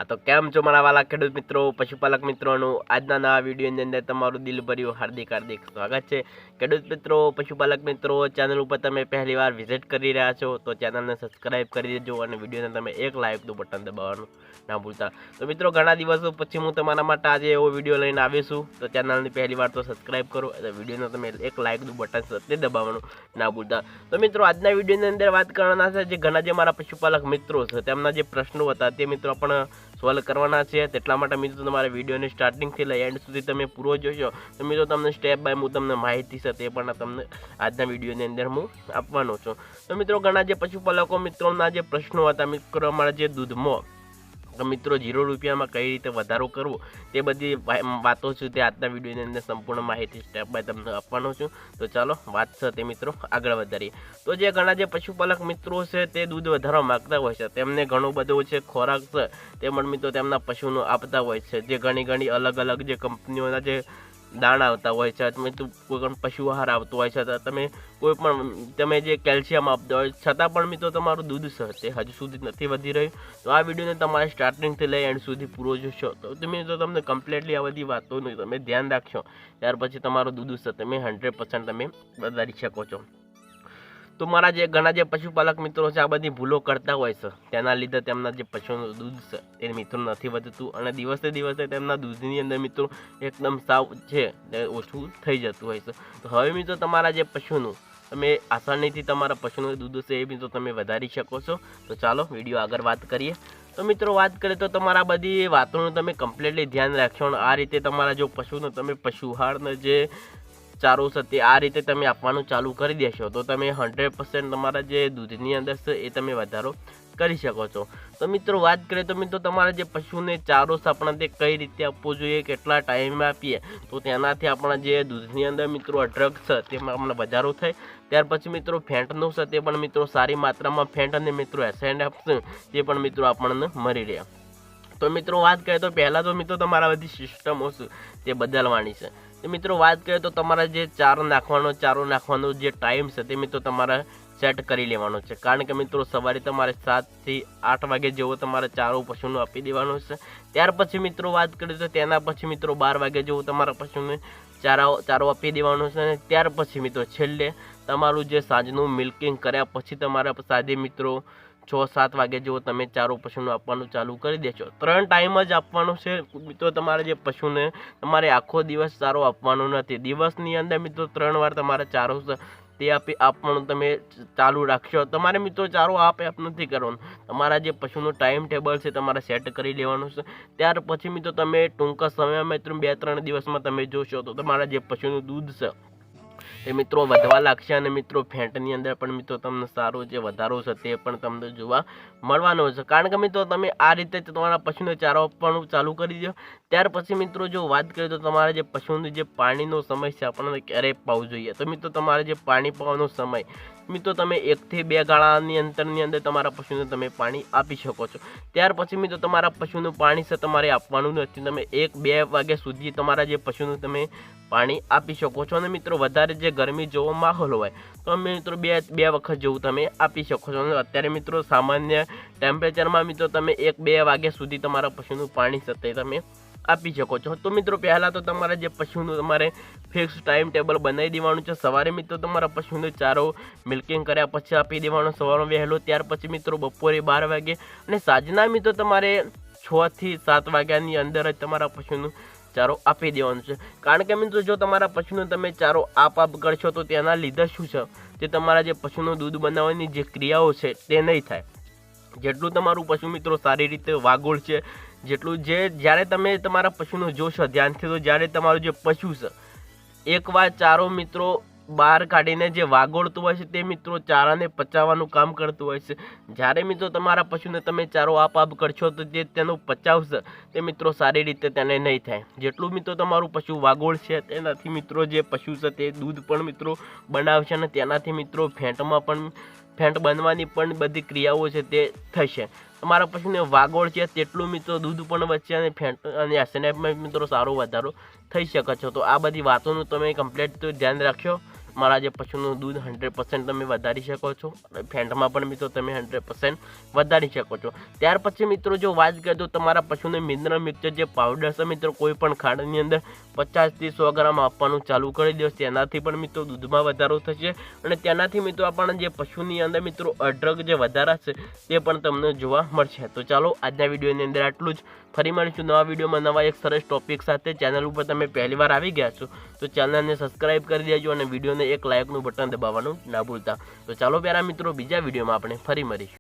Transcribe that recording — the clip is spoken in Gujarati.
તો કેમ છો મારા વાલા ખેડૂત મિત્રો, પશુપાલક મિત્રોનું આજના નવા વિડીયોની અંદર તમારું દિલભર્યું હાર્દિક સ્વાગત છે। ખેડૂત મિત્રો, પશુપાલક મિત્રો, ચેનલ ઉપર તમે પહેલીવાર વિઝિટ કરી રહ્યા છો તો ચેનલને સબસ્ક્રાઇબ કરી દેજો અને વિડીયોને તમે એક લાઇકનું બટન દબાવવાનું ના ભૂલતા। તો મિત્રો, ઘણા દિવસો પછી હું તમારા માટે આજે એવો વિડીયો લઈને આવ્યો છું, તો ચેનલની પહેલીવાર તો સબસ્ક્રાઇબ કરો અને વિડીયોને તમે એક લાઇકનું બટન સતત દબાવવાનું ના ભૂલતા। તો મિત્રો, આજના વિડીયોની અંદર વાત કરવાના છે જે ઘણા જે મારા પશુપાલક મિત્રો છે તેમના જે પ્રશ્નો હતા તે મિત્રો પણ સોલ્વ કરવાના છે। તેટલા માટે મિત્રો તમારે વિડીયોની સ્ટાર્ટિંગથી લઈ એન્ડ સુધી તમે પૂરો જોશો તો મિત્રો તમને સ્ટેપ બાય હું તમને માહિતી છે તે પણ તમને આજના વિડીયોની અંદર હું આપવાનો છું। તો મિત્રો, ઘણા જે પશુપાલકો મિત્રોના જે પ્રશ્નો હતા મિત્રો, અમારા જે દૂધમાં મિત્રો 0 રૂપિયામાં કઈ રીતે વધારો કરવો તે બધી વાતો છું તે આજના વિડીયોની અંદર સંપૂર્ણ માહિતી સ્ટેપ બાય તમને આપવાનો છું। તો ચાલો વાત છે તે મિત્રો આગળ વધારીએ। તો જે ઘણા જે પશુપાલક મિત્રો છે તે દૂધ વધારવા માગતા હોય છે, તેમને ઘણો બધો છે ખોરાક છે તે પણ મિત્રો તેમના પશુનો આપતા હોય છે, જે ઘણી અલગ અલગ જે કંપનીઓના જે દાણા આવતા હોય છે, મિત્રો કોઈ પણ પશુ આહાર આવતો હોય છે, તમે કોઈ પણ તમે જે કેલ્શિયમ આપતા હોય છતાં પણ મિત્રો તમારું દૂધ છે તે હજુ સુધી નથી વધી રહ્યું। તો આ વિડીયોને તમારે સ્ટાર્ટિંગથી લઈ એન્ડ સુધી પૂરો જોશો તો તમે તો તમને કમ્પ્લીટલી આ બધી વાતોનું તમે ધ્યાન રાખશો, ત્યાર પછી તમારું દૂધ છે તમે 100% તમે વધારી શકો છો। તો મારા જે ઘણા જે પશુપાલક મિત્રો છે આ બધી ભૂલો કરતા હોય છે, તેના લીધે તેમના જે પશુનું દૂધ છે તે મિત્રો નથી વધતું અને દિવસે દિવસે તેમના દૂધની અંદર મિત્રો એકદમ સાવ છે તે ઓછું થઈ જતું હોય છે। તો હવે મિત્રો તમારા જે પશુનું તમે આસાનીથી તમારા પશુનું દૂધ છે એ મિત્રો તમે વધારી શકો છો। તો ચાલો વિડીયો આગળ વાત કરીએ। તો મિત્રો, વાત કરીએ તો તમારા બધી વાતોનું તમે કમ્પ્લીટલી ધ્યાન રાખશો અને આ રીતે તમારા જો પશુનો તમે પશુ આહારને જે ચારો છે તે આ રીતે તમે આપવાનું ચાલુ કરી દેશો તો તમે 100% તમારા જે દૂધની અંદર છે એ તમે વધારો કરી શકો છો। તો મિત્રો, વાત કરીએ તો મિત્રો તમારા જે પશુને ચારો છે આપણે તે કઈ રીતે આપવો જોઈએ, કેટલા ટાઈમે આપીએ તો તેનાથી આપણા જે દૂધની અંદર મિત્રો અઢળક છે તેમાં આપણે વધારો થાય। ત્યાર પછી મિત્રો ફેંટનું છે તે પણ મિત્રો સારી માત્રામાં ફેંટ અને મિત્રો એસેન્ડ આપશે તે પણ મિત્રો આપણને મળી રહે। તો મિત્રો, વાત કરીએ તો પહેલાં તો મિત્રો તમારા બધી સિસ્ટમો છે તે બદલવાની છે। તો મિત્રો, વાત કરીએ તો તમારા જે ચારો નાખવાનો જે ટાઈમ છે તે મિત્રો તમારા સેટ કરી લેવાનો છે, કારણ કે મિત્રો સવારે તમારે 7 થી 8 વાગે જેવો તમારે ચારો પશુનો આપી દેવાનો છે। ત્યાર પછી મિત્રો વાત કરીએ તો તેના પછી મિત્રો 12 વાગે જેવો તમારા પશુને ચારો આપી દેવાનો છે અને ત્યાર પછી મિત્રો છેલ્લે તમારું જે સાંજનું મિલ્કિંગ કર્યા પછી તમારા સાદે મિત્રો 6-7 વાગે જેવો તમે ચારો પશુનું આપવાનું ચાલુ કરી દેશો। 3 ટાઈમ જ આપવાનું છે મિત્રો તમારે જે પશુને, તમારે આખો દિવસ ચારો આપવાનો નથી, દિવસની અંદર મિત્રો 3 વાર તમારે ચારો તે આપવાનું તમે ચાલુ રાખશો। તમારે મિત્રો ચારો આપ નથી કરવાનું, તમારા જે પશુનું ટાઈમ ટેબલ છે તમારે સેટ કરી લેવાનું છે। ત્યાર પછી મિત્રો તમે ટૂંકા સમયમાં મિત્રો 2-3 દિવસમાં તમે જોશો તો તમારા જે પશુનું દૂધ છે એ મિત્રો વધવા લાગશે અને મિત્રો ફેંટની અંદર પણ મિત્રો તમને સારો જે વધારો છે તે પણ તમને જોવા મળવાનો છે, કારણ કે મિત્રો તમે આ રીતે તમારા પશુને ચારો આપવાનું ચાલુ કરી દો। ત્યાર પછી મિત્રો જો વાત કરીએ તો તમારે જે પશુનું જે પાણીનો સમય છે આપણને ક્યારે પાવું જોઈએ, તો મિત્રો તમારે જે પાણી પાવાનો સમય મિત્રો તમે 1 થી 2 ગાળાની અંતરની અંદર તમારા પશુને તમે પાણી આપી શકો છો। ત્યાર પછી મિત્રો તમારા પશુનું પાણી છે તમારે આપવાનું નથી, તમે 1-2 વાગ્યા સુધી તમારા જે પશુનું તમે પાણી આપી શકો છો અને મિત્રો વધારે જે ગરમી જેવો માહોલ હોય તો મિત્રો 2 વખત જેવું તમે આપી શકો છો। અત્યારે મિત્રો સામાન્ય ટેમ્પરેચરમાં મિત્રો તમે 1-2 વાગ્યા સુધી તમારા પશુનું પાણી છે તમે આપી શકો છો। તો મિત્રો પહેલાં તો તમારા જે પશુનું તમારે ફિક્સ ટાઈમ ટેબલ બનાવી દેવાનું છે, સવારે મિત્રો તમારા પશુને ચારો મિલ્કિંગ કર્યા પછી આપી દેવાનો સવારમાં વહેલો, ત્યાર પછી મિત્રો બપોરે 12 વાગે અને સાંજના મિત્રો તમારે 6 થી 7 વાગ્યાની અંદર જ તમારા પશુનું ચારો આપી દેવાનું છે, કારણ કે મિત્રો જો તમારા પશુને તમે ચારો આપ કરશો તો તેના લીધે શું છે તે તમારા જે પશુનું દૂધ બનાવવાની જે ક્રિયાઓ છે તે નહીં થાય। જેટલું તમારું પશુ મિત્રો સારી રીતે વાગોળ છે, જેટલું જ્યારે તમે તમારા પશુનું જોશો ધ્યાનથી તો જ્યારે તમારું જે પશુ છે એકવાર ચારો મિત્રો બહાર કાઢીને જે વાગોળતું હોય છે તે મિત્રો ચારાને પચાવવાનું કામ કરતું હોય છે, જ્યારે મિત્રો તમારા પશુને તમે ચારો આપ કરશો તો જે તેનો પચાવ છે તે મિત્રો સારી રીતે તેને નહીં થાય। જેટલું મિત્રો તમારું પશુ વાગોળ છે તેનાથી મિત્રો જે પશુ છે તે દૂધ પણ મિત્રો બનાવશે અને તેનાથી મિત્રો ફેંટ બનવાની પણ બધી ક્રિયાઓ છે તે થશે। તમારા પશુને વાગોળ છે તેટલું મિત્રો દૂધ પણ વધશે અને ફેંટ અને એસએનએફમાં મિત્રો સારો વધારો થઈ શકે છે। તો આ બધી વાતોનું તમે કમ્પ્લીટ ધ્યાન રાખશો મારા જે પશુનું દૂધ 100% તમે વધારી શકો છો અને ફેંટમાં પણ મિત્રો તમે 100% વધારી શકો છો। ત્યાર પછી મિત્રો જો વાત કરીએ તો તમારા પશુને મિનરલ મિક્સચર જે પાવડર છે મિત્રો કોઈ પણ ખાંડની અંદર 50 થી 100 ગ્રામ આપવાનું ચાલુ કરી દો, તેનાથી પણ મિત્રો દૂધમાં વધારો થશે અને તેનાથી મિત્રો આપણને જે પશુની અંદર મિત્રો અઢળક જે વધારા છે તે પણ તમને જોવા મળશે। તો ચાલો આજના વિડીયોની અંદર આટલું જ, ફરી મળીશું નવા વિડીયોમાં નવા એક સરસ ટોપિક સાથે। ચેનલ ઉપર તમે પહેલી વાર આવી ગયા છો તો ચેનલને સબસ્ક્રાઇબ કરી દેજો અને વિડીયોને એક લાઇકનું બટન દબાવવાનું ના ભૂલતા। તો ચાલો પ્યારા મિત્રો, બીજા વિડીયોમાં આપણે ફરી મળીશું।